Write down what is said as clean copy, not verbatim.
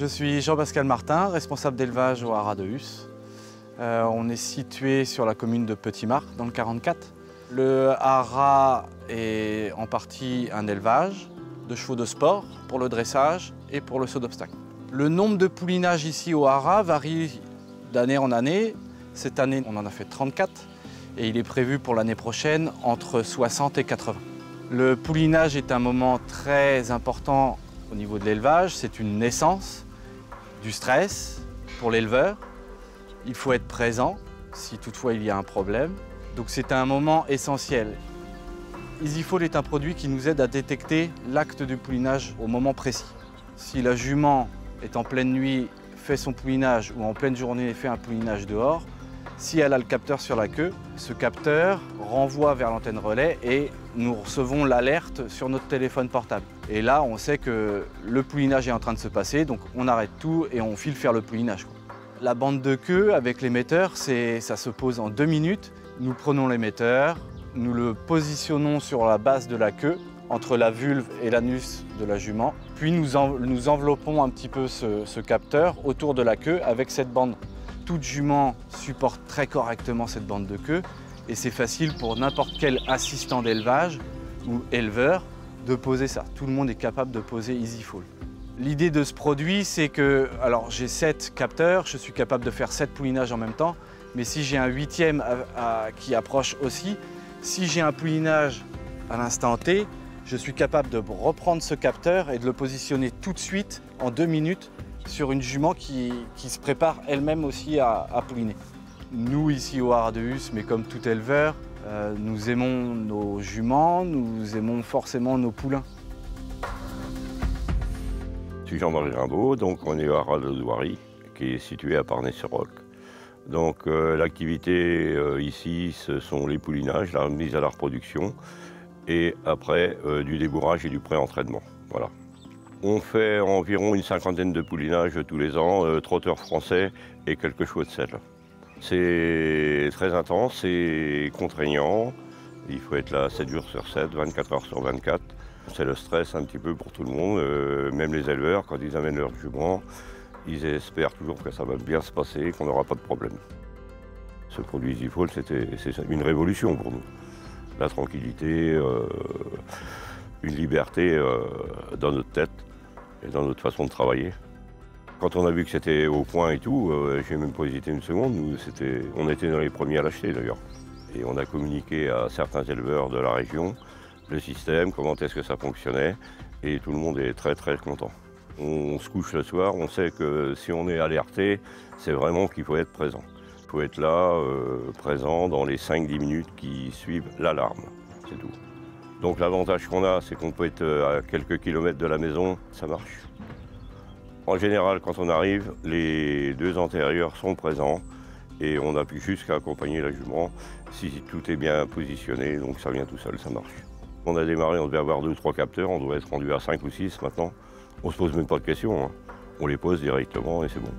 Je suis Jean-Pascal Martin, responsable d'élevage au haras de Hus. On est situé sur la commune de Petit-Marc, dans le 44. Le haras est en partie un élevage de chevaux de sport pour le dressage et pour le saut d'obstacle. Le nombre de poulinages ici au haras varie d'année en année. Cette année, on en a fait 34 et il est prévu pour l'année prochaine entre 60 et 80. Le poulinage est un moment très important au niveau de l'élevage. C'est une naissance, du stress pour l'éleveur. Il faut être présent si toutefois il y a un problème. Donc c'est un moment essentiel. EasyFoal est un produit qui nous aide à détecter l'acte du poulinage au moment précis. Si la jument est en pleine nuit, fait son poulinage ou en pleine journée fait un poulinage dehors, si elle a le capteur sur la queue, ce capteur renvoie vers l'antenne relais et nous recevons l'alerte sur notre téléphone portable. Et là, on sait que le poulinage est en train de se passer, donc on arrête tout et on file faire le poulinage. La bande de queue avec l'émetteur, ça se pose en 2 minutes. Nous prenons l'émetteur, nous le positionnons sur la base de la queue, entre la vulve et l'anus de la jument. Puis nous enveloppons un petit peu ce capteur autour de la queue avec cette bande. Toute jument supporte très correctement cette bande de queue et c'est facile pour n'importe quel assistant d'élevage ou éleveur de poser ça. Tout le monde est capable de poser EasyFoal. L'idée de ce produit, c'est que, alors j'ai 7 capteurs, je suis capable de faire 7 poulinages en même temps, mais si j'ai un 8e qui approche aussi, si j'ai un poulinage à l'instant T, je suis capable de reprendre ce capteur et de le positionner tout de suite en 2 minutes sur une jument qui se prépare elle-même aussi à pouliner. Nous ici au haras de Hus, mais comme tout éleveur, nous aimons nos juments, nous aimons forcément nos poulains. Je suis Jean-Marie Rimbaud, donc on est au haras de Douary, qui est situé à Parnay-sur-Roc. Donc l'activité ici, ce sont les poulinages, la mise à la reproduction et après du débourrage et du pré-entraînement. Voilà. On fait environ une 50aine de poulinages tous les ans, trotteurs français et quelques chevaux de selle. C'est très intense, c'est contraignant, il faut être là 7 jours sur 7, 24 heures sur 24. C'est le stress un petit peu pour tout le monde, même les éleveurs, quand ils amènent leurs juments, ils espèrent toujours que ça va bien se passer, qu'on n'aura pas de problème. Ce produit EasyFoal, c'est une révolution pour nous. La tranquillité, une liberté dans notre tête et dans notre façon de travailler. Quand on a vu que c'était au point et tout, j'ai même pas hésité une seconde. On était dans les premiers à l'acheter d'ailleurs. Et on a communiqué à certains éleveurs de la région le système, comment est-ce que ça fonctionnait, et tout le monde est très très content. On se couche le soir, on sait que si on est alerté, c'est vraiment qu'il faut être présent. Il faut être là, présent dans les 5-10 minutes qui suivent l'alarme, c'est tout. Donc l'avantage qu'on a, c'est qu'on peut être à quelques kilomètres de la maison, ça marche. En général, quand on arrive, les 2 antérieurs sont présents et on n'a plus juste qu'à accompagner la jument si tout est bien positionné, donc ça vient tout seul, ça marche. On a démarré, on devait avoir 2 ou 3 capteurs, on doit être rendu à 5 ou 6 maintenant. On ne se pose même pas de questions, hein. On les pose directement et c'est bon.